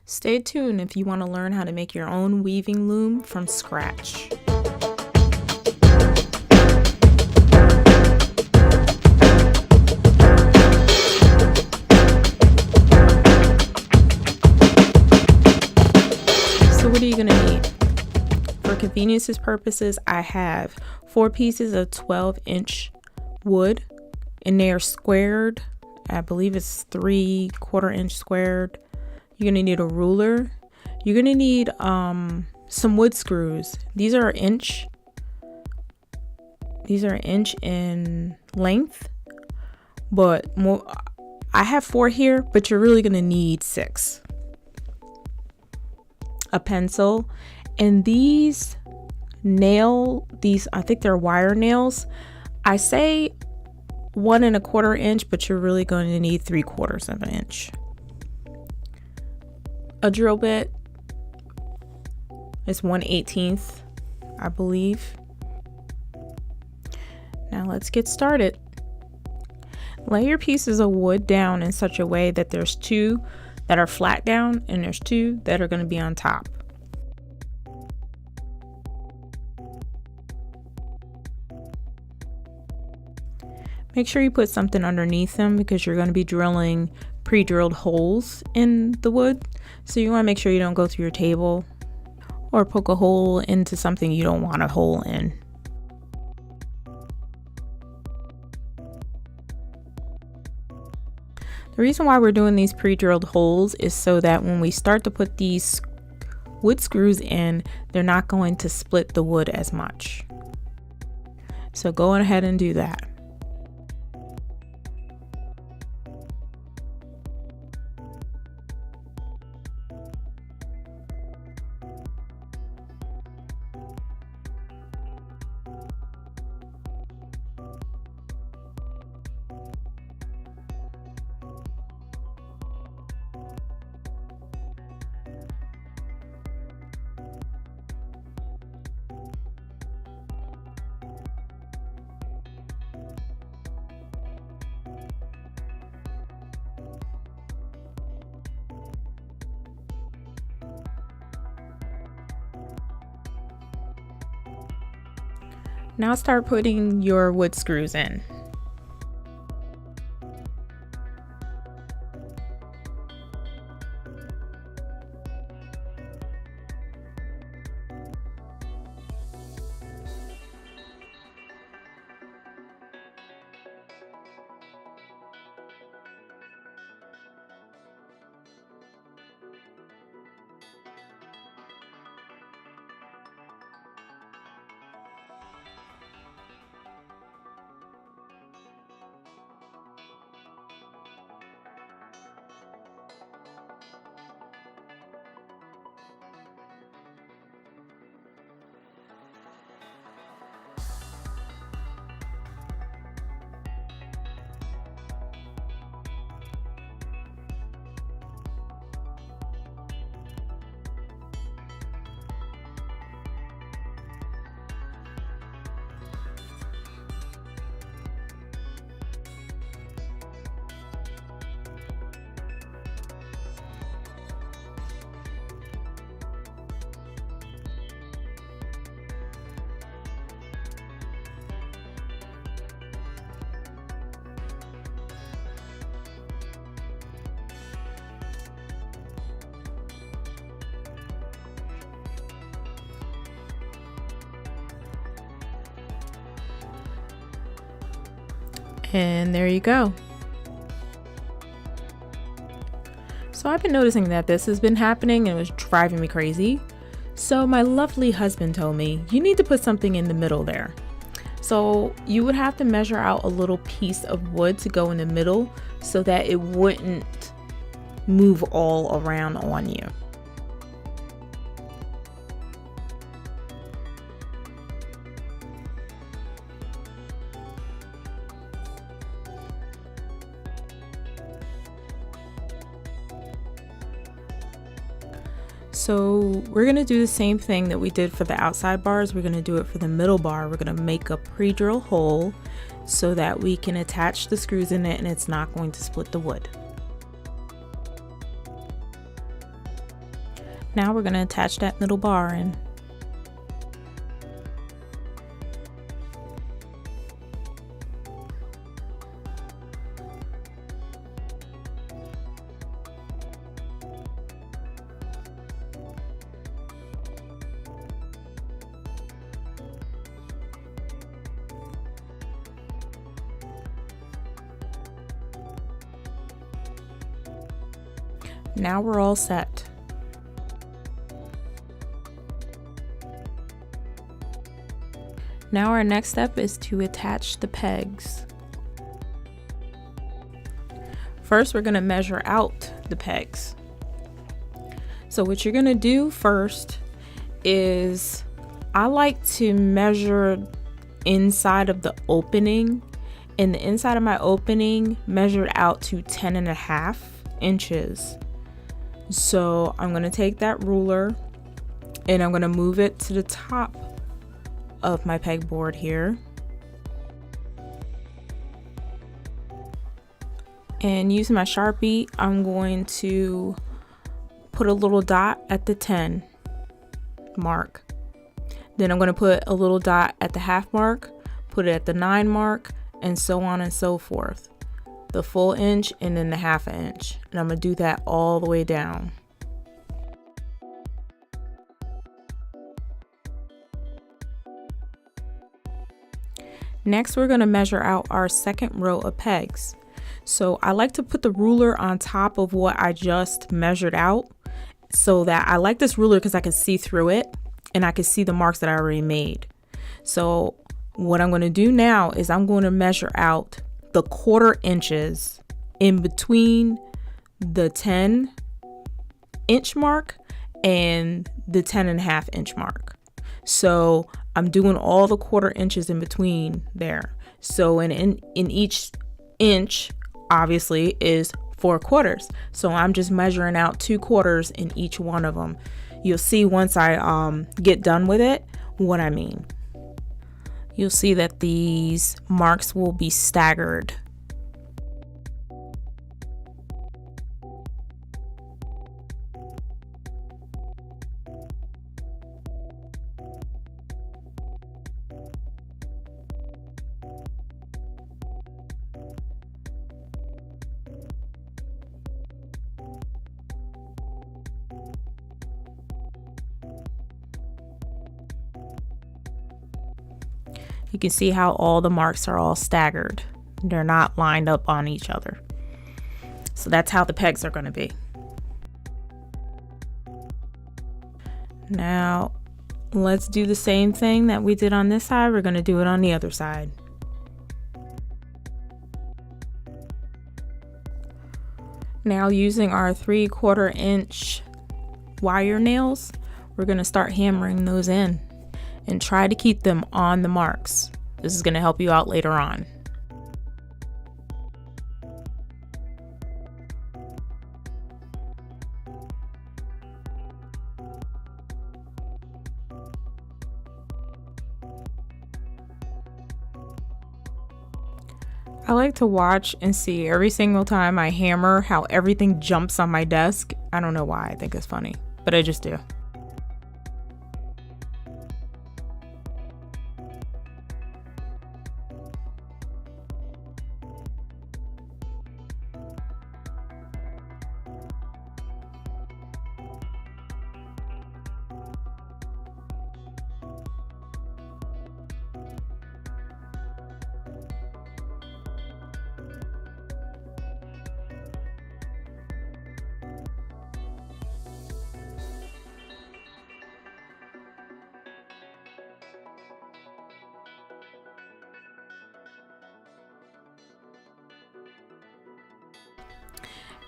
Stay tuned if you want to learn how to make your own weaving loom from scratch. So what are you going to need? For convenience's purposes, I have 4 pieces of 12-inch wood, and they are squared. I believe it's 3/4 inch squared. You're going to need a ruler. You're going to need some wood screws. These are an inch in length, but more. I have 4 here, but you're really going to need 6. A pencil, and these I think they're wire nails. I say 1 1/4 inch, but you're really going to need 3/4 inch. A drill bit is 1/18, I believe. Now let's get started. Lay your pieces of wood down in such a way that there's 2 that are flat down and there's 2 that are going to be on top. Make sure you put something underneath them because you're going to be drilling pre-drilled holes in the wood. So you want to make sure you don't go through your table or poke a hole into something you don't want a hole in. The reason why we're doing these pre-drilled holes is so that when we start to put these wood screws in, they're not going to split the wood as much. So go ahead and do that. Now start putting your wood screws in. And there you go. So I've been noticing that this has been happening and it was driving me crazy. So my lovely husband told me, you need to put something in the middle there. So you would have to measure out a little piece of wood to go in the middle so that it wouldn't move all around on you. So we're going to do the same thing that we did for the outside bars. We're going to do it for the middle bar. We're going to make a pre-drill hole so that we can attach the screws in it and it's not going to split the wood. Now we're going to attach that middle bar in. Now we're all set. Now our next step is to attach the pegs. First, we're going to measure out the pegs. So what you're going to do first is, I like to measure inside of the opening, and the inside of my opening measured out to 10.5 inches. So I'm going to take that ruler and I'm going to move it to the top of my pegboard here. And using my Sharpie, I'm going to put a little dot at the 10 mark. Then I'm going to put a little dot at the half mark, put it at the 9 mark, and so on and so forth. The full inch and then the half inch. And I'm going to do that all the way down. Next, we're going to measure out our second row of pegs. So I like to put the ruler on top of what I just measured out, so that I like this ruler because I can see through it and I can see the marks that I already made. So what I'm going to do now is I'm going to measure out the 1/4 inches in between the 10 inch mark and the 10.5 inch mark. So I'm doing all the 1/4 inches in between there. So in each inch obviously is 4/4. So I'm just measuring out 2/4 in each one of them. You'll see once I get done with it what I mean. You'll see that these marks will be staggered. You can see how all the marks are all staggered. They're not lined up on each other. So that's how the pegs are going to be. Now, let's do the same thing that we did on this side. We're going to do it on the other side. Now, using our 3/4 inch wire nails, we're going to start hammering those in. And try to keep them on the marks. This is going to help you out later on. I like to watch and see every single time I hammer how everything jumps on my desk. I don't know why, I think it's funny, but I just do.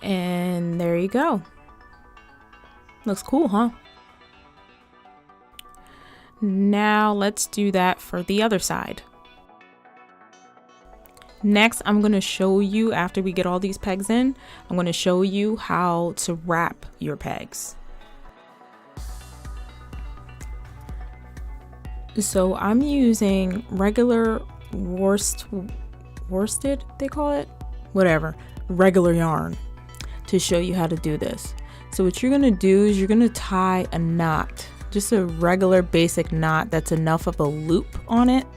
And there you go. Looks cool, huh? Now let's do that for the other side. Next, I'm going to show you, after we get all these pegs in, I'm going to show you how to wrap your pegs. So I'm using regular worsted, they call it? Whatever, regular yarn to show you how to do this. So what you're gonna do is you're gonna tie a knot, just a regular basic knot that's enough of a loop on it,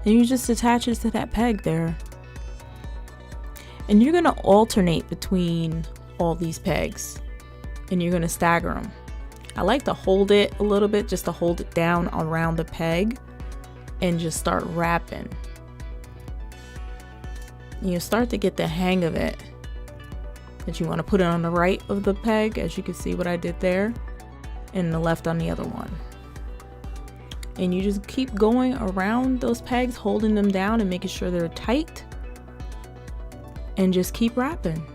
and you just attach it to that peg there. And you're gonna alternate between all these pegs, and you're gonna stagger them. I like to hold it a little bit, just to hold it down around the peg and just start wrapping. You start to get the hang of it, that you want to put it on the right of the peg, as you can see what I did there, and the left on the other one. And you just keep going around those pegs, holding them down and making sure they're tight, and just keep wrapping.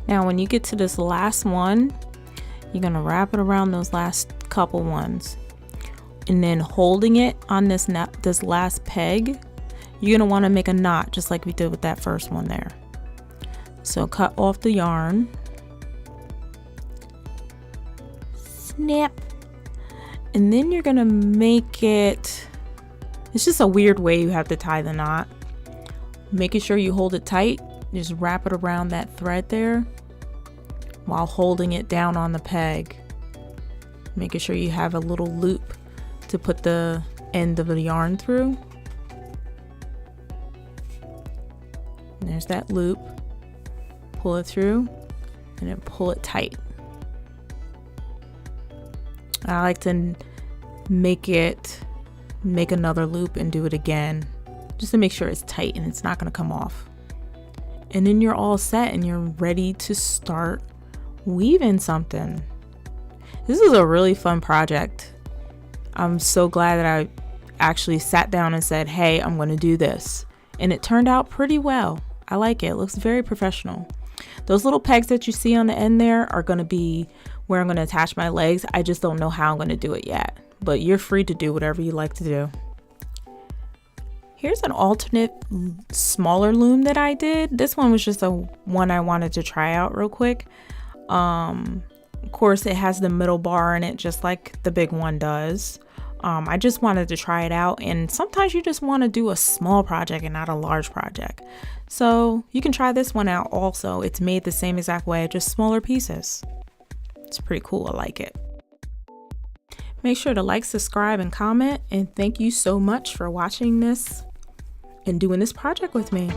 Now when you get to this last one, you're gonna wrap it around those last couple ones, and then holding it on this last peg, you're gonna want to make a knot just like we did with that first one there. So cut off the yarn, snap, and then you're gonna make it, it's just a weird way you have to tie the knot, making sure you hold it tight. Just wrap it around that thread there while holding it down on the peg, making sure you have a little loop to put the end of the yarn through. And there's that loop. Pull it through and then pull it tight. I like to make another loop and do it again, just to make sure it's tight and it's not going to come off. And then you're all set and you're ready to start weaving something. This is a really fun project. I'm so glad that I actually sat down and said, hey, I'm going to do this. And it turned out pretty well. I like it. It looks very professional. Those little pegs that you see on the end there are going to be where I'm going to attach my legs. I just don't know how I'm going to do it yet. But you're free to do whatever you like to do. Here's an alternate smaller loom that I did. This one was just one I wanted to try out real quick. Of course, it has the middle bar in it just like the big one does. I just wanted to try it out, and sometimes you just want to do a small project and not a large project. So you can try this one out also. It's made the same exact way, just smaller pieces. It's pretty cool. I like it. Make sure to like, subscribe, and comment, and thank you so much for watching this and doing this project with me.